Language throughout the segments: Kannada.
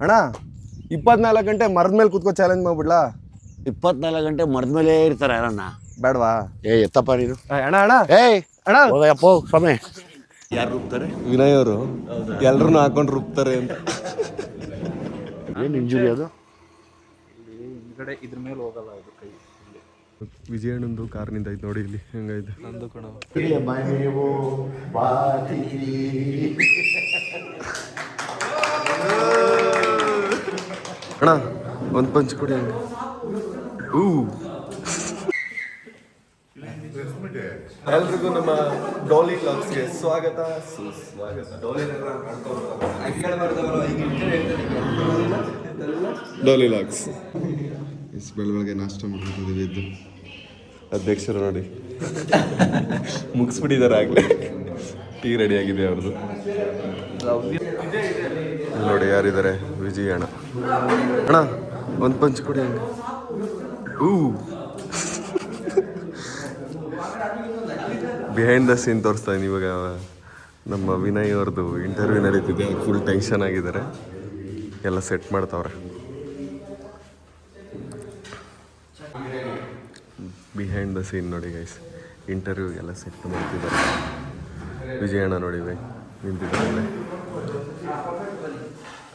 ಅಣ್ಣ 24 ಗಂಟೆ ಮರದ ಮೇಲೆ ಕೂತ್ಕೋ ಚಾಲೆಂಜ್ ಮಾಡ್ಬಿಡ್ಲಾ? 24 ಗಂಟೆ ಮರದ ಮೇಲೆ ಇರ್ತಾರೆ ಯಾರನ್ನ? ಬೇಡವಾ? ಎತ್ತಪ್ಪ ನೀನು. ಅಣ್ಣ ಅಣ್ಣ ಅಣ್ಣ ಹೋಗಪ್ಪ ಸ್ವಾಮಿ. ಯಾರು ರುಬ್ತಾರೆ? ವಿನಯ್ ಅವರು ಎಲ್ರನ್ನೂ ಹಾಕೊಂಡು ರುಬ್ತಾರೆ ಅಂತ. ಏನು ಇಂಜುರಿ ಅದು? ಹಿಂದ್ಗಡೆ ಇದ್ರ ಮೇಲೆ ಹೋಗಲ್ಲ ಅದು ಕೈ. ವಿಜಯಣ್ಣಂದು ಕಾರ್ ನಿಂತೈತೆ ನೋಡಿ ಇಲ್ಲಿ ಹೆಂಗೈತೆ. ನಂದು ಕಣ. ಅಣ್ಣ ಒಂದು ಪಂಚ್ ಕೊಡಿ ಹಂಗೆ. ಎಲ್ರಿಗೂ ನಮ್ಮ ಡಾಲಿ ಲಾಗ್ಸ್ಗೆ ಸ್ವಾಗತ ಸುಸ್ವಾಗತ. ಡಾಲಿ ಲಾಗ್ಸ್ ಬೆಳಗ್ಗೆ ನಾಷ್ಟ ಮಾಡ್ತಿದ್ದೀವಿ. ಇದ್ದು ಅಧ್ಯಕ್ಷರು ನೋಡಿ ಮುಗಿಸ್ಬಿಟ್ಟಿದ್ದಾರೆ ಆಗಲೇ. ಟೀ ರೆಡಿ ಆಗಿದೆ ಅವ್ರದ್ದು. ನೋಡಿ ಯಾರಿದ್ದಾರೆ, ವಿಜಯ್ ಅಣ್ಣ. ಅಣ್ಣ ಒಂದು ಪಂಚ್ ಕೊಡಿ ಹಂಗೆ. ಬಿಹೈಂಡ್ ದ ಸೀನ್ ತೋರಿಸ್ತಾ ಇದ್ದೀನಿ ಇವಾಗ. ನಮ್ಮ ವಿನಯ್ ಅವ್ರದ್ದು ಇಂಟರ್ವ್ಯೂ ನಡೀತಿದೆ, ಫುಲ್ ಟೆನ್ಷನ್ ಆಗಿದ್ದಾರೆ, ಎಲ್ಲ ಸೆಟ್ ಮಾಡ್ತಾವ್ರೆ. ಬಿಹೈಂಡ್ ದ ಸೀನ್ ನೋಡಿ ಗೈಸ್, ಇಂಟರ್ವ್ಯೂಗೆಲ್ಲ ಸೆಟ್ ಮಾಡ್ತಿದ್ದಾರೆ. ವಿಜಯಣ್ಣ ನೋಡಿ ನಿಂತಿದ್ದಾರೆ,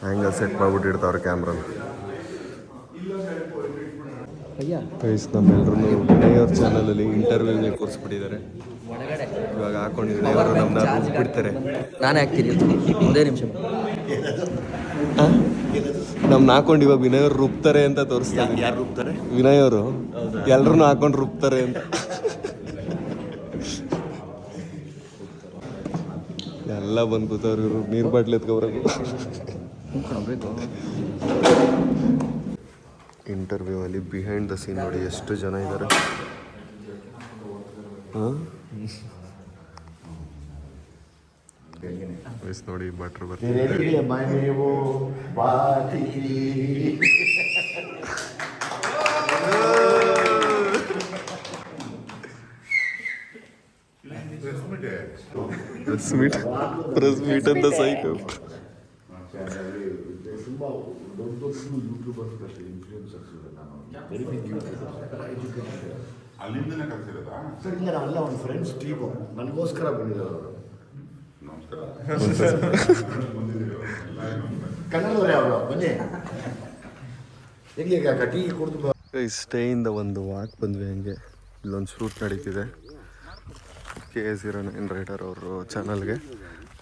ಹ್ಯಾಂಗಲ್ ಸೆಟ್ ಮಾಡ್ಬಿಟ್ಟಿರ್ತಾವ್ರೆ ಕ್ಯಾಮ್ರಾನ. ಗೈಸ್ ನಮ್ಮೆಲ್ಲರೂ ವಿನಯ್ ಅವ್ರ ಚಾನಲಲ್ಲಿ ಇಂಟರ್ವ್ಯೂಗೆ ಕೂರಿಸ್ಬಿಟ್ಟಿದ್ದಾರೆ. ಇವಾಗ ಹಾಕೊಂಡು ವಿನಯ್ ಅವರು ನಮ್ಮನ್ನ ರುಬ್ಬಿಡ್ತಾರೆ. ನಾನೇ ಹಾಕ್ತೀನಿ ಒಂದೇ ನಿಮಿಷ. ನಮ್ನ ಹಾಕೊಂಡು ಇವಾಗ ವಿನಯ್ ಅವ್ರು ರುಬ್ತಾರೆ ಅಂತ ತೋರಿಸ್ತಾರೆ. ಯಾರು ರುಬ್ತಾರೆ? ವಿನಯ್ ಅವರು ಎಲ್ರನ್ನೂ ಹಾಕೊಂಡು ರುಬ್ತಾರೆ ಅಂತ. ಎಲ್ಲ ಬಂದು ಕೂತವ್ರು ಇವರು ನೀರು ಬಾಟ್ಲಿ ಎತ್ಕೊಬರಬೇಕು. ಇಂಟರ್ವ್ಯೂ ಅಲ್ಲಿ ಬಿಹೈಂಡ್ ದ ಸೀನ್ ನೋಡಿ ಎಷ್ಟು ಜನ ಇದ್ದಾರೆ. ನೋಡಿ ಭಟ್ರು ಬರ್ತಾರೆ. ಪ್ರೆಸ್ ಮೀಟ್ ಅಂತ ಸೈಕಲ್. ಅಲ್ಲಿಂದನೇ ಕಲಿಸಿರೋದಾ ಸರ್? ಇಲ್ಲ, ನಾವೆಲ್ಲ ಒಂದು ಫ್ರೆಂಡ್ಸ್ ಟೀಮು, ನನಗೋಸ್ಕರ ಬಂದಿರೋರು. ಕನ್ನಡದವರೇ ಅವರು, ಬನ್ನಿ ಹೇಗೆ ಟೀ ಕುಡಿದು ಸ್ಟೇಯಿಂದ ಒಂದು ವಾಕ್ ಬಂದ್ವಿ. ಹಂಗೆ ಇಲ್ಲೊಂದು ಶೂಟ್ ನಡೀತಿದೆ KS09 ರೈಡರ್ ಅವರು ಚಾನಲ್ಗೆ.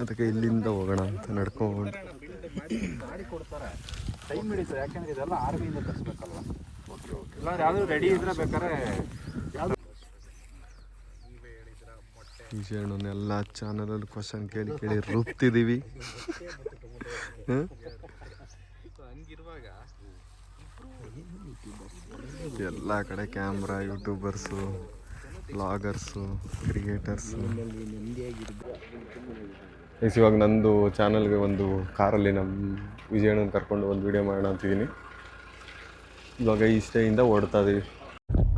ಅದಕ್ಕೆ ಇಲ್ಲಿಂದ ಹೋಗೋಣ ಅಂತ ನಡ್ಕೊಂಡು. ಟೈಮ್ ಹಿಡಿ ಸರ್, ಯಾಕೆಂದ್ರೆ ಇದೆಲ್ಲ ಆರ್ಮಿಯಿಂದ ತರಿಸ್ಬೇಕಲ್ವ. ಇಲ್ಲಾಂದ್ರೆ ಯಾವುದು ರೆಡಿ ಇದ್ರೆ ಬೇಕಾದ್ರೆ ವಿಜಯಣ್ಣನೆಲ್ಲ ಚಾನಲಲ್ಲಿ ಕ್ವಶನ್ ಕೇಳಿ ಕೇಳಿ ರುಬ್ತಿದ್ದೀವಿ. ಎಲ್ಲ ಕಡೆ ಕ್ಯಾಮ್ರಾ, ಯೂಟ್ಯೂಬರ್ಸು, ಬ್ಲಾಗರ್ಸು, ಕ್ರಿಯೇಟರ್ಸು. ಇವಾಗ ನಂದು ಚಾನಲ್ಗೆ ಒಂದು ಕಾರಲ್ಲಿ ನಮ್ಮ ವಿಜಯಣ್ಣನ ಕರ್ಕೊಂಡು ಒಂದು ವಿಡಿಯೋ ಮಾಡೋಣ ಅಂತಿದ್ದೀನಿ. ಇವಾಗ ಇಷ್ಟೆಯಿಂದ ಓಡ್ತಾ ಇದೀವಿ.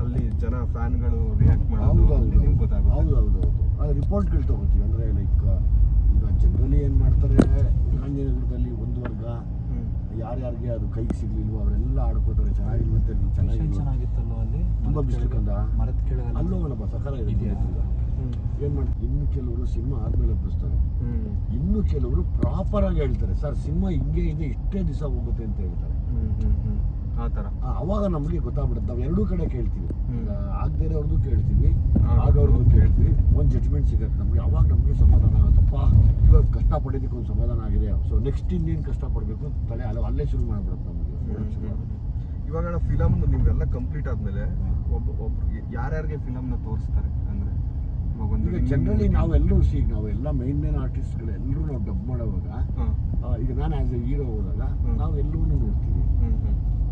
ಅಲ್ಲಿ ಜನ ಫ್ಯಾನ್ಗಳು ರಿಯಾಕ್ಟ್ ಮಾಡೋದು ಗೊತ್ತಾಗುತ್ತೆ. ಹೌದು, ಅದು ರಿಪೋರ್ಟ್ಗಳು ತಗೋತೀವಿ. ಅಂದರೆ ಲೈಕ್ ಈಗ ಜನರಲಿ ಏನು ಮಾಡ್ತಾರೆ, ಗಾಂಧಿನಗರದಲ್ಲಿ ಒಂದು ವರ್ಗ ಯಾರ್ಯಾರಿಗೆ ಅದು ಕೈಗೆ ಸಿಗ್ಲಿಲ್ವೋ ಅವರೆಲ್ಲ ಆಡ್ಕೋತಾರೆ. ಚೆನ್ನಾಗಿಲ್ವಂತೆ, ಚೆನ್ನಾಗಿತ್ತಲ್ಲ ಅಲ್ಲಿ, ತುಂಬ ಬಿಸಿಲುಕಂದ ಮರದ ಕೆಳಗೆ ಅಲ್ಲೋಗೋಣಪ್ಪ, ಸಕಾರ ಇದೆ. ಏನು ಮಾಡ್ತಾರೆ, ಇನ್ನು ಕೆಲವರು ಸಿನಿಮಾ ಆದಮೇಲೆ ಎಬ್ಬಿಸ್ತಾರೆ, ಇನ್ನು ಕೆಲವರು ಪ್ರಾಪರಾಗಿ ಹೇಳ್ತಾರೆ, ಸರ್ ಸಿನಿಮಾ ಹಿಂಗೆ ಇದೆ, ಇಷ್ಟೇ ದಿವಸ ಹೋಗುತ್ತೆ ಅಂತ ಹೇಳ್ತಾರೆ. ಆ ಥರ ಅವಾಗ ನಮಗೆ ಗೊತ್ತಾಗ್ಬಿಡುತ್ತೆ. ನಾವು ಎರಡೂ ಕಡೆ ಕೇಳ್ತೀವಿ, ಆಗದೇ ಇರೋರ್ದು ಕೇಳ್ತೀವಿ, ಆಗೋರ್ದು ಕೇಳ್ತೀವಿ. ಒಂದು ಜಡ್ಜ್ಮೆಂಟ್ ಸಿಗುತ್ತೆ ನಮಗೆ. ಅವಾಗ ನಮಗೆ ಸಮಾಧಾನ ಆಗುತ್ತಪ್ಪ, ಇವಾಗ ಕಷ್ಟಪಡೋದಕ್ಕೆ ಒಂದು ಸಮಾಧಾನ ಆಗಿದೆ. ಸೊ ನೆಕ್ಸ್ಟ್ ಇನ್ನೇನು ಕಷ್ಟಪಡಬೇಕು ಅಂತ ತಲೆ ಅಲ್ಲೇ ಶುರು ಮಾಡಿಬಿಡುತ್ತೆ ನಮಗೆ. ಇವಾಗ ಫಿಲಮ್ ನೀವೆಲ್ಲ ಕಂಪ್ಲೀಟ್ ಆದಮೇಲೆ ಒಬ್ರು ಯಾರ್ಯಾರಿಗೆ ಫಿಲಮ್ನ ತೋರಿಸ್ತಾರೆ ಅಂದರೆ ಈಗ ಜನರಲಿ ನಾವೆಲ್ಲರೂ ನಾವೆಲ್ಲ ಮೇನ್ ಆರ್ಟಿಸ್ಟ್ಗಳು ಎಲ್ಲರೂ ನಾವು ಡಬ್ ಮಾಡೋವಾಗ, ಈಗ ನಾನು ಆ್ಯಸ್ ಎ ಹೀರೋ ಹೋದಾಗ ನಾವೆಲ್ಲರೂ ನೋಡ್ತೀವಿ.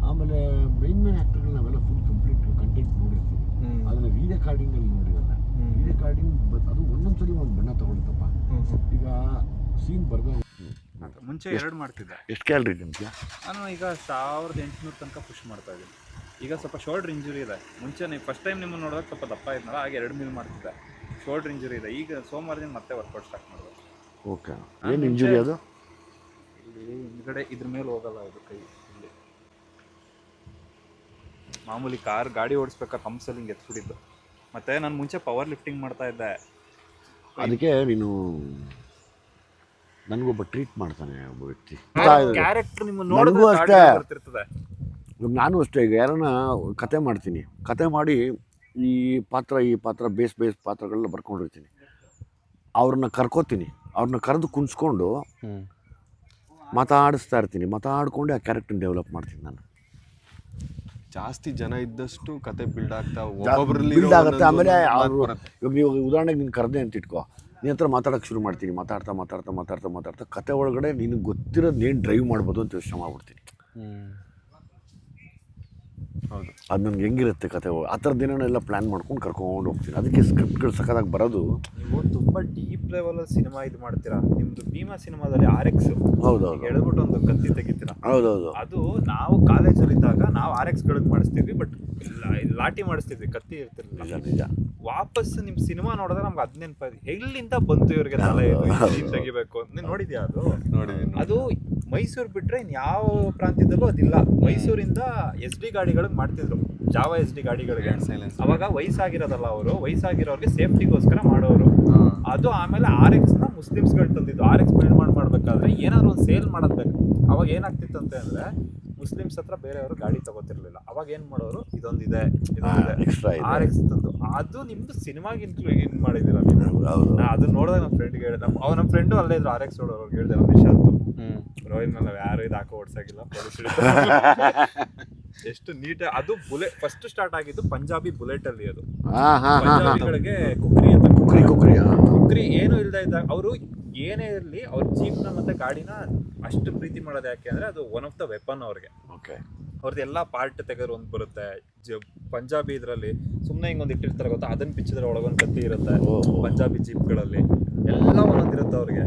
ಆಮೇಲೆ ಮೇನ್ ಆ್ಯಕ್ಟರ್ಗಳು ನಾವೆಲ್ಲ ಫುಲ್ ಕಂಪ್ಲೀಟ್ ಕಂಟೆಂಟ್ ನೋಡಿರ್ತೀವಿ. ಆದರೆ ರೀರೆಕಾರ್ಡಿಂಗಲ್ಲಿ ನೋಡಿರಲ್ಲ. ರೀರೆಕಾರ್ಡಿಂಗ್ ಅದು ಒಂದೊಂದ್ಸರಿ ಒಂದು ಬಣ್ಣ ತಗೊಳ್ತಪ್ಪ. ಈಗ ಸೀನ್ ಬರ್ದ ಮುಂಚೆ 2 ಮಾಡ್ತಿದ್ದೆ. ಎಷ್ಟು ಕ್ಯಾಲ್ರಿ ನಿಮಗೆ? ನಾನು ಈಗ 1800 ತನಕ ಪುಷ್ ಮಾಡ್ತಾ ಇದ್ದೀನಿ. ಈಗ ಸ್ವಲ್ಪ ಶೋಲ್ಡ್ರ್ ಇಂಜುರಿ ಇದೆ. ಮುಂಚೆ ನೀವು ಫಸ್ಟ್ ಟೈಮ್ ನಿಮ್ಮನ್ನು ನೋಡೋಕೆ ಸ್ವಲ್ಪ ದಪ್ಪ ಇದ್ನಲ್ಲ, ಹಾಗೆ 2 ಮೀಲ್ ಮಾಡ್ತಿದ್ದೆ. ಶೋಲ್ಡ್ರ್ ಇಂಜುರಿ ಇದೆ. ಈಗ ಸೋಮವಾರದಿಂದ ಮತ್ತೆ ವರ್ಕೌಟ್ ಸ್ಟಾರ್ಟ್ ಮಾಡಬೇಕು. ಓಕೆ. ಏನು ಇಂಜುರಿ ಅದು? ಇಲ್ಲಿ ಹಿಂದ್ಗಡೆ ಇದ್ರ ಮೇಲೆ ಹೋಗಲ್ಲ ಇದು ಕೈ ಇಲ್ಲಿ. ಮಾಮೂಲಿ ಗಾಡಿ ಓಡಿಸ್ಬೇಕಾದ್ರೆ ಹಂಸಲ್ಲಿ ಹಿಂಗೆ ಎತ್ಬಿಟ್ಟಿದ್ದು. ಮತ್ತೆ ನಾನು ಮುಂಚೆ ಪವರ್ ಲಿಫ್ಟಿಂಗ್ ಮಾಡ್ತಾ ಇದ್ದೆ. ಅದಕ್ಕೆ ನೀನು ನನಗೊಬ್ಬ ಟ್ರೀಟ್ ಮಾಡ್ತಾನೆ ಒಬ್ಬ ವ್ಯಕ್ತಿ. ಕ್ಯಾರೆಕ್ಟರ್ ನಿಮ್ಮ ನನಗೂ ನೋಡಿದ್ರೆ ಅಷ್ಟೇ. ಬರ್ತಿರ್ತದೆ. ಇವಾಗ ನಾನು ಅಷ್ಟೇ, ಈಗ ಯಾರನ್ನ ಕತೆ ಮಾಡ್ತೀನಿ, ಕತೆ ಮಾಡಿ ಈ ಪಾತ್ರ ಬೇಸ್ ಪಾತ್ರಗಳನ್ನ ಬರ್ಕೊಂಡಿರ್ತೀನಿ. ಅವ್ರನ್ನ ಕರ್ಕೋತೀನಿ, ಅವ್ರನ್ನ ಕರೆದು ಕುಣಿಸ್ಕೊಂಡು ಮಾತಾಡಿಸ್ತಾ ಇರ್ತೀನಿ. ಮಾತಾಡ್ಕೊಂಡು ಆ ಕ್ಯಾರೆಕ್ಟರ್ ಡೆವಲಪ್ ಮಾಡ್ತೀನಿ ನಾನು. ಜಾಸ್ತಿ ಜನ ಇದ್ದಷ್ಟು ಕತೆ ಬಿಲ್ಡ್ ಆಗ್ತಾ ಬಿಲ್ಡ್ ಆಗುತ್ತೆ. ಆಮೇಲೆ ಅವರು ಇವಾಗ ನೀವು ಉದಾಹರಣೆಗೆ ನೀನು ಕರೆದೆ ಅಂತ ಇಟ್ಕೋ, ನಿನ್ನ ಹತ್ರ ಮಾತಾಡೋಕ್ಕೆ ಶುರು ಮಾಡ್ತೀನಿ. ಮಾತಾಡ್ತಾ ಕತೆ ಒಳಗಡೆ ನಿನಗೆ ಗೊತ್ತಿರೋದು ನೀನು ಡ್ರೈವ್ ಮಾಡ್ಬೋದು ಅಂತ ಯೋಚನೆ ಮಾಡ್ಬಿಡ್ತೀನಿ. ಹೌದು, ಅದು ನನಗೆ ಹೆಂಗಿರುತ್ತೆ ಕತೆ ಆ ಥರದ ದಿನನೆಲ್ಲ ಪ್ಲ್ಯಾನ್ ಮಾಡ್ಕೊಂಡು ಕರ್ಕೊಂಡು ಹೋಗ್ತೀನಿ. ಅದಕ್ಕೆ ಸ್ಕ್ರಿಪ್ಟ್ಗಳು ಸಕ್ಕದಾಗಿ ಬರೋದು. ನೀವು ತುಂಬ ಡೀಪ್ ಲೆವೆಲ್ ಸಿನಿಮಾ ಇದು ಮಾಡ್ತೀರಾ. ನಿಮ್ದು ಭೀಮಾ ಸಿನಿಮಾದಲ್ಲಿ RX ಹೌದೌದು ಹೇಳ್ಬಿಟ್ಟು ಒಂದು ಕತ್ತಿ ತೆಗಿತೀರಾ. ಹೌದೌದು. ಅದು ನಾವು ಕಾಲೇಜಲ್ಲಿದ್ದಾಗ ನಾವು RXಗಳಿಗೆ ಮಾಡಿಸ್ತಿದ್ವಿ, ಬಟ್ ಲಾಠಿ ಮಾಡಿಸ್ತಿದ್ವಿ, ಕತ್ತಿ ಇರ್ತಿರ್ಲಿಲ್ಲ. ನಿಜ ನಿಜ. ವಾಪಸ್ ನಿಮ್ ಸಿನಿಮಾ ನೋಡಿದ್ರೆ ನಮ್ಗೆ ಅದ್ ನೆನಪಾಯ್ತು, ಎಲ್ಲಿಂದ ಬಂತು ಇವ್ರಿಗೆ ತಲೆ ಇದು ತೆಗಿಬೇಕು ಅಂತ. ನೀನ್ ನೋಡಿದ್ಯಾ ಅದು? ಅದು ಮೈಸೂರು ಬಿಟ್ರೆ ಇನ್ ಯಾವ ಪ್ರಾಂತ್ಯದಲ್ಲೂ ಅದಿಲ್ಲ. ಮೈಸೂರಿಂದ SD ಗಾಡಿಗಳಿಗೆ ಮಾಡ್ತಿದ್ರು, ಜಾವ SD ಗಾಡಿಗಳಿಗೆ. ಅವಾಗ ವಯಸ್ಸಾಗಿರೋದಲ್ಲ, ಅವರು ವಯಸ್ಸಾಗಿರೋರಿಗೆ ಸೇಫ್ಟಿಗೋಸ್ಕರ ಮಾಡೋರು ಅದು. ಆಮೇಲೆ RX ನ ಮುಸ್ಲಿಮ್ಸ್ಗಳು ತಂದಿದ್ದು. RX ಬಿಲ್ಡ್ ಮಾಡ್ಬೇಕಾದ್ರೆ ಏನಾದ್ರು ಒಂದು ಸೇಲ್ ಮಾಡೋದ್ ಬೇಕು. ಅವಾಗ ಏನಾಗ್ತಿತ್ತಂತೆ ಅಂದ್ರೆ ಮುಸ್ಲಿಮ್ಸ್ ಹತ್ರ ಬೇರೆಯವರು ಗಾಡಿ ತಗೋತಿರ್ಲಿಲ್ಲ. ಅವಾಗ ಏನ್ ಮಾಡೋರು, ಇದೊಂದಿದೆ RX ತಂದು ಅದು ನಿಮ್ದು ಸಿನಿಮಾಗೆ ಇನ್ ಮಾಡಿದಿರ ನೀವು. ಅದನ್ನ ನೋಡಿದಾಗ ನಮ್ಮ ಫ್ರೆಂಡ್ಗೆ ಹೇಳಿದೆ, ನಮ್ಮ ಫ್ರೆಂಡು ಅಲ್ಲೇ ಇದ್ರು RX ನೋಡೋರು, ಹೇಳಿದೆ ರಮೇಶ್ ಅಂತ. ರೋಹಿತ್ ಮೇಲೆ ಯಾರು ಇದು ಹಾಕೋ ಓಡ್ಸಾಗಿಲ್ಲ, ಎಷ್ಟು ನೀಟ್. ಅದು ಬುಲೆಟ್ ಫಸ್ಟ್ ಸ್ಟಾರ್ಟ್ ಆಗಿದ್ದು ಪಂಜಾಬಿ ಬುಲೆಟ್ ಅಲ್ಲಿ. ಅದು ಪಂಜಾಬಿಗಳಿಗೆ ಕುಕ್ರಿ ಅಂತ, ಕುಕ್ರಿ ಏನು ಇಲ್ದ ಇದ್ದಾಗ ಅವರು ಏನೇ ಇರಲಿ ಅವ್ರ ಜೀಪ್ನ ಮತ್ತೆ ಗಾಡಿನ ಅಷ್ಟು ಪ್ರೀತಿ ಮಾಡೋದು ಯಾಕೆ ಅಂದ್ರೆ ಅದು ಒನ್ ಆಫ್ ದ ವೆಪನ್ ಅವ್ರಿಗೆ. ಅವ್ರದ್ದು ಎಲ್ಲ ಪಾರ್ಟ್ ತೆಗೆದ್ರು ಒಂದು ಬರುತ್ತೆ. ಪಂಜಾಬಿ ಇದರಲ್ಲಿ ಸುಮ್ಮನೆ ಹಿಂಗೊಂದು ಇಟ್ಟಿರ್ತಾರೆ ಗೊತ್ತಾ, ಅದನ್ನ ಬಿಚ್ಚಿದ್ರೆ ಒಳಗೊಂದು ಕತ್ತಿ ಇರುತ್ತೆ. ಪಂಜಾಬಿ ಜೀಪ್ಗಳಲ್ಲಿ ಎಲ್ಲ ಒಂದೊಂದಿರುತ್ತೆ ಅವ್ರಿಗೆ.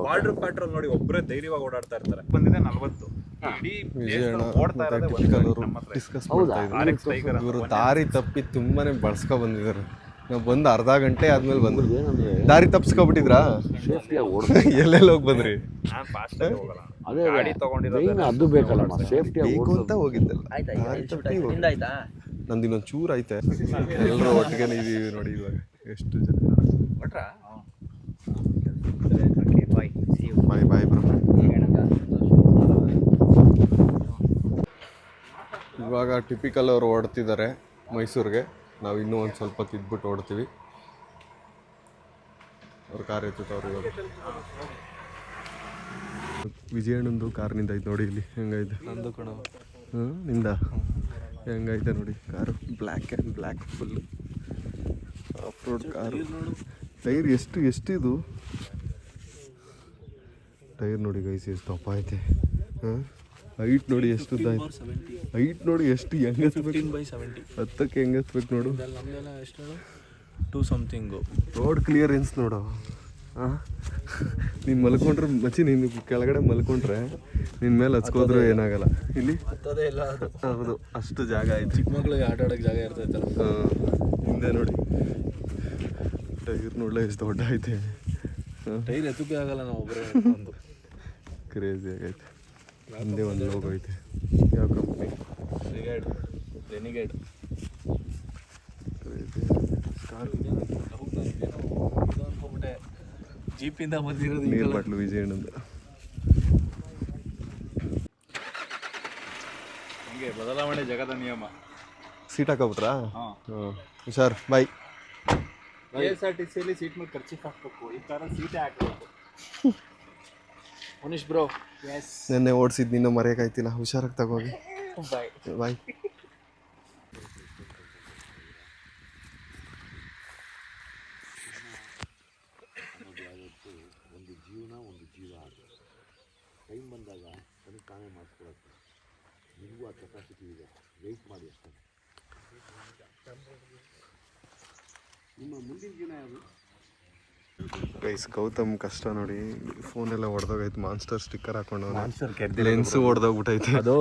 ಬಾರ್ಡರ್ ಪ್ಯಾಟ್ರೋಲ್ ನೋಡಿ ಒಬ್ಬರೇ ಧೈರ್ಯವಾಗಿ ಓಡಾಡ್ತಾ ಇರ್ತಾರೆ. ಬಂದಿದೆ 40 ಇವರು ದಾರಿ ತಪ್ಪಿ ತುಂಬಾನೇ ಬಳಸ್ಕೊ ಬಂದಿದ್ದಾರೆ. ನಾವು ಬಂದು ಅರ್ಧ ಗಂಟೆ ಆದ್ಮೇಲೆ ಬಂದ್ರು. ದಾರಿ ತಪ್ಪಿಸ್ಕೊಬಿಟ್ಟಿದ್ರಾ? ಎಲ್ಲೆಲ್ಲಿ ಹೋಗಿ ಬಂದ್ರಿ? ಅದು ಬೇಕಲ್ಲ, ಸೇಫ್ಟಿ ಬೇಕು ಅಂತ ಹೋಗಿದ್ದಲ್ಲ. ನಂದು ಇನ್ನೊಂದು ಚೂರು ಐತೆ. ಎಲ್ಲರೂ ಒಟ್ಟಿಗೆ ಇದೀವಿ ನೋಡಿ. ಇವಾಗ ಎಷ್ಟು ಜನ. Bye bro. ಇವಾಗ ಟಿಪಿಕಲ್ ಅವರು ಓಡ್ತಿದ್ದಾರೆ ಮೈಸೂರಿಗೆ. ನಾವು ಇನ್ನೂ ಒಂದು ಸ್ವಲ್ಪ ತಿದ್ಬಿಟ್ಟು ಓಡ್ತೀವಿ. ಅವ್ರ ಕಾರ್ ಎತ್ತುತ್ತವ್ರು ಇವಾಗ. ವಿಜಯಣ್ಣಂದು ಕಾರ್ ನಿಂದ ಐತೆ ನೋಡಿ, ಇಲ್ಲಿ ಹೆಂಗೈತೆ. ನಂದು ಕಣ. ನಿಂದ ಹೆಂಗೈತೆ ನೋಡಿ car. Black full off road car. Tyre ಎಷ್ಟಿದು ಟೈರ್ ನೋಡಿ ಗೈಸ್, ಎಷ್ಟು ದಪ್ಪ ಐತೆ. ಹೈಟ್ ನೋಡಿ ಎಷ್ಟು ಉದ್ದ ಐತೆ. ಹೈಟ್ ನೋಡಿ ಎಷ್ಟು ಹೆಂಗೆ ಹತ್ತಕ್ಕೆ ಹೆಂಗೆ ಹತ್ಬೇಕು ನೋಡು. 2 something. ರೋಡ್ ಕ್ಲಿಯರೆನ್ಸ್ ನೋಡು. ನೀನು ಮಲ್ಕೊಂಡ್ರೆ ಮಚ್ಚಿ, ನೀನು ಕೆಳಗಡೆ ಮಲ್ಕೊಂಡ್ರೆ ನಿನ್ನ ಮೇಲೆ ಹಚ್ಕೋದ್ರೂ ಏನಾಗಲ್ಲ. ಇಲ್ಲಿ ಹತ್ತದೇ ಇಲ್ಲ ಅದು. ಹೌದು, ಅಷ್ಟು ಜಾಗ ಐತೆ. ಚಿಕ್ಕ ಮಕ್ಳಿಗೆ ಆಟ ಆಡೋಕ್ಕೆ ಜಾಗ ಇರ್ತೈತಲ್ಲ. ಹಿಂದೆ ನೋಡಿ ಟೈರ್ ನೋಡಲ ಎಷ್ಟು ದೊಡ್ಡ ಐತೆ. ಟೈರ್ ಎತ್ತಕ್ಕೆ ಆಗಲ್ಲ ನಾವು ಒಬ್ಬರೇ. ಕ್ರೇಜಿ ಆಗೈತೆ. ಹಿಂದೆ ಒಂದು ಲೋಗೋ ಐತೆ. ಯಾವ ಕಂಪ್ನಿ? ರೆನಿಗೇಡ್. ಅನ್ಕೊಂಬಿಟ್ಟೆ ಜೀಪಿಂದ ಬಂದಿರೋದು. ನೀರು ಬಾಟ್ಲು ವಿಜಯಣ್ಣಂದು. ಹಂಗೆ ಬದಲಾವಣೆ ಜಗದ ನಿಯಮ. ಸೀಟ್ ಹಾಕೋಬಿಟ್ರಾ? ಹುಷಾರ್, ಬಾಯ್. KSRTCಯಲ್ಲಿ ಸೀಟ್ ಮೇಲೆ ಖರ್ಚು ಹಾಕ್ಬೇಕು, ಈ ಥರ ಸೀಟೇ ಹಾಕ್ಬೇಕು. ಮನೀಶ್ ಬ್ರೋ, ನೆನ್ನೆ ಓಡಿಸಿದ್ದು ನಿನ್ನ ಮರೆಯೋಕ್ಕಾಯ್ತಿಲ್ಲ. ಹುಷಾರಾಗಿ ತಗೋಗಿ. ಬಾಯ್. ಒಂದು ಜೀವನ, ಒಂದು ಜೀವ. ಟೈಮ್ ಬಂದಾಗ ನನಗೆ ತಾನೇ ಮಾಡಿಸ್ಕೊಳಕ್ಕೆ ನಿಮಗೂ ಆ ಕೆಪಾಸಿಟಿ ಇದೆ. ವೆಯ್ಟ್ ಮಾಡಿ ಅಷ್ಟೇ. ನಿಮ್ಮ ಮುಂದಿನ ಜೀವನ ಯಾವುದು? ಗೈಸ್, ಗೌತಮ್ ಕಷ್ಟ ನೋಡಿ. ಫೋನೆಲ್ಲ ಹೊಡೆದೋಗೈತೆ. ಮಾನ್ಸ್ಟರ್ ಸ್ಟಿಕ್ಕರ್ ಹಾಕೊಂಡು ಲೆನ್ಸು ಹೊಡೆದೋಗ್ಬಿಟ್ಟೈತೆ. ಅದು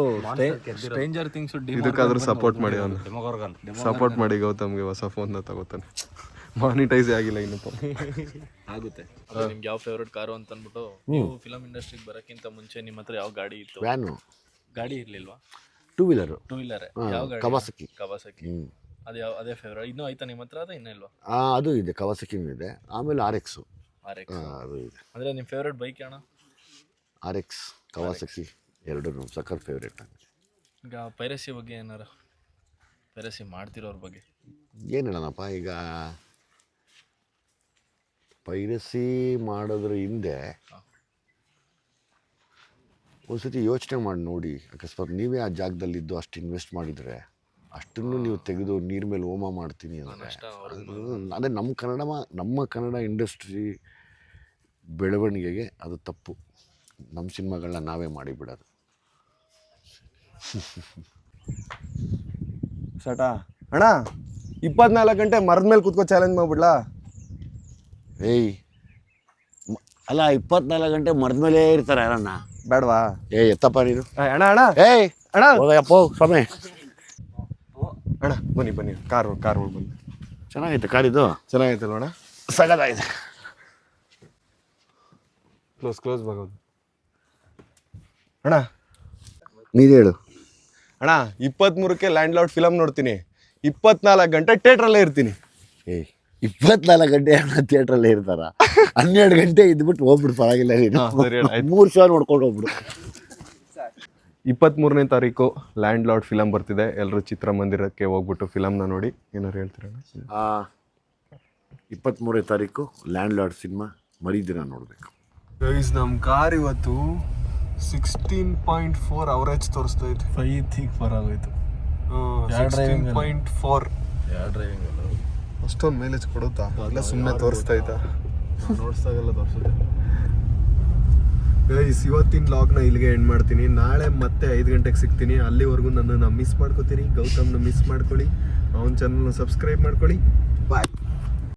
ಸ್ಟ್ರೇಂಜರ್ ಥಿಂಗ್ಸ್. ಇದಕ್ಕಾದ್ರೂ ಸಪೋರ್ಟ್ ಮಾಡಿ, ಅವನು ಸಪೋರ್ಟ್ ಮಾಡಿ. ಗೌತಮ್ಗೆ ಹೊಸ ಫೋನ್ನ ತಗೋತಾನೆ. ಮಾನಿಟೈಸ್ ಆಗಿಲ್ಲ ಇನ್ನೂ. ಆಗುತ್ತೆ. ನಿಮ್ಗೆ ಯಾವ ಫೇವ್ರೆಟ್ ಕಾರು ಅಂತ ಅಂದ್ಬಿಟ್ಟು ನೀವು ಫಿಲಮ್ ಇಂಡಸ್ಟ್ರಿಗೆ ಬರೋಕ್ಕಿಂತ ಮುಂಚೆ ನಿಮ್ಮ ಹತ್ರ ಯಾವ ಗಾಡಿ ಇತ್ತು? ವ್ಯಾನು, ಗಾಡಿ ಇರ್ಲಿಲ್ವಾ? ಟೂ ವೀಲರು, ಟೂ ವೀಲರ್ ಯಾವ ಗಾಡಿ? ಕವಾಸಕಿ. ಕವಾಸಕಿ. ಅದೇ ಫೇವ್ರೆಟ್. ಇನ್ನೂ ಆಯ್ತಾ ನಿಮ್ಮ ಹತ್ರ? ಅದ ಇನ್ನೂ ಇಲ್ವಾ? ಅದು ಇದೆ, ಕವಾಸಕಿನೂ ಇದೆ. ಆಮೇಲೆ RX RX. ಅದು ಇದೆ. ಅಂದರೆ ನಿಮ್ಮ ಫೇವ್ರೆಟ್ ಬೈಕ್ ಅಣ್ಣ? RX, ಕವಾಸಕಿ ಎರಡೂ ಸಕ್ಕರ್ ಫೇವ್ರೇಟ್. ಈಗ ಪೈರಸಿ ಬಗ್ಗೆ ಏನಾರ, ಪೈರಸಿ ಮಾಡ್ತಿರೋರ ಬಗ್ಗೆ ಏನು ಹೇಳೋಣಪ್ಪ, ಈಗ ಪೈರಸಿ ಮಾಡೋದ್ರ ಹಿಂದೆ ಒಂದ್ಸತಿ ಯೋಚನೆ ಮಾಡಿ ನೋಡಿ. ಅಕಸ್ಮಾತ್ ನೀವೇ ಆ ಜಾಗದಲ್ಲಿದ್ದು ಅಷ್ಟು ಇನ್ವೆಸ್ಟ್ ಮಾಡಿದರೆ ಅಷ್ಟನ್ನು ನೀವು ತೆಗೆದು ನೀರ ಮೇಲೆ ಹೋಮ ಮಾಡ್ತೀನಿ ಅಂದರೆ ಅದೇ ನಮ್ಮ ಕನ್ನಡ ಇಂಡಸ್ಟ್ರಿ ಬೆಳವಣಿಗೆಗೆ ಅದು ತಪ್ಪು. ನಮ್ಮ ಸಿನಿಮಾಗಳನ್ನ ನಾವೇ ಮಾಡಿಬಿಡೋದು. ಶಟಾ ಅಣ್ಣ 24 ಗಂಟೆ ಮರದ ಮೇಲೆ ಕೂತ್ಕೋ ಚಾಲೆಂಜ್ ಮಾಡ್ಬಿಡ್ಲಾ? ಏಯ್ ಅಲ್ಲ, 24 ಗಂಟೆ ಮರದ ಮೇಲೆ ಇರ್ತಾರೆ ಯಾರನ್ನ? ಬೇಡವಾ? ಎತ್ತಪ್ಪ ನೀನು. ಅಣ್ಣ ಅಣ್ಣ ಏಯ್ ಅಣ್ಣ ಹೋಗಪ್ಪ ಸ್ವಾಮಿ. ಅಣ್ಣ ಬನ್ನಿ ಕಾರ್ ಬನ್ನಿ. ಚೆನ್ನಾಗೈತೆ ಕಾರಿದು, ಚೆನ್ನಾಗೈತಲ್ವ ಅಣ್ಣ? ಸಗದಾಗಿದೆ. ಕ್ಲೋಸ್ ಬಾಗೋದು ಅಣ್ಣ. ನೀನು ಹೇಳು ಅಣ್ಣ 23ಕ್ಕೆ ಲ್ಯಾಂಡ್ ಲಾರ್ಡ್ ಫಿಲಮ್ ನೋಡ್ತೀನಿ, 24 ಗಂಟೆ ಥಿಯೇಟ್ರಲ್ಲೇ ಇರ್ತೀನಿ. 24 ಗಂಟೆ ಥಿಯೇಟ್ರಲ್ಲೇ ಇರ್ತಾರ? 12 ಗಂಟೆ ಇದ್ಬಿಟ್ಟು ಹೋಗ್ಬಿಡು, ಪರವಾಗಿಲ್ಲ. ನೀನು 3 ಶೋ ನೋಡ್ಕೊಂಡು ಹೋಗ್ಬಿಡು. 23ನೇ ತಾರೀಕು ಲ್ಯಾಂಡ್ ಲಾರ್ಡ್ ಫಿಲಮ್ ಬರ್ತಿದೆ. ಎಲ್ಲರೂ ಚಿತ್ರಮಂದಿರಕ್ಕೆ ಹೋಗ್ಬಿಟ್ಟು ಫಿಲಮ್ನ ನೋಡಿ. ಏನಾರು ಹೇಳ್ತೀರಣ್ಣ? 23ನೇ ತಾರೀಕು ಲ್ಯಾಂಡ್ ಲಾರ್ಡ್ ಸಿನಿಮಾ ಮರಿದಿನ ನೋಡಬೇಕು. ಗೈಸ್, ನಮ್ಮ ಕಾರ್ ಇವತ್ತು 16.4 ಅವರೇಜ್ ತೋರಿಸ್ತಾ ಇದೆ. 5 ಆಗೋಯ್ತು. 16.4 ಯಾವ ಡ್ರೈವಿಂಗ್ ಅಲ್ಲ, ಅಷ್ಟೊಂದು ಮೈಲೇಜ್ ಕೊಡುತ್ತಾ? ಇಲ್ಲ ಸುಮ್ಮನೆ ತೋರಿಸ್ತಾ ಇತ್ತಾ? ನೋಡ್ಸ್ದಾಗೆಲ್ಲ ತೋರಿಸುತ್ತೆ. ಗೈಸ್, ಇವತ್ತಿನ ಲಾಗ್ನ ಇಲ್ಲಿಗೆ ಎಂಡ್ ಮಾಡ್ತೀನಿ. ನಾಳೆ ಮತ್ತೆ 5 ಗಂಟೆಗೆ ಸಿಗ್ತೀನಿ. ಅಲ್ಲಿವರೆಗೂ ನನ್ನನ್ನು ಮಿಸ್ ಮಾಡ್ಕೋತೀರಿ. ಗೌತಮ್ನ ಮಿಸ್ ಮಾಡ್ಕೊಳ್ಳಿ. ಅವನ ಚಾನಲ್ನ ಸಬ್ಸ್ಕ್ರೈಬ್ ಮಾಡ್ಕೊಳ್ಳಿ. ಬಾಯ್.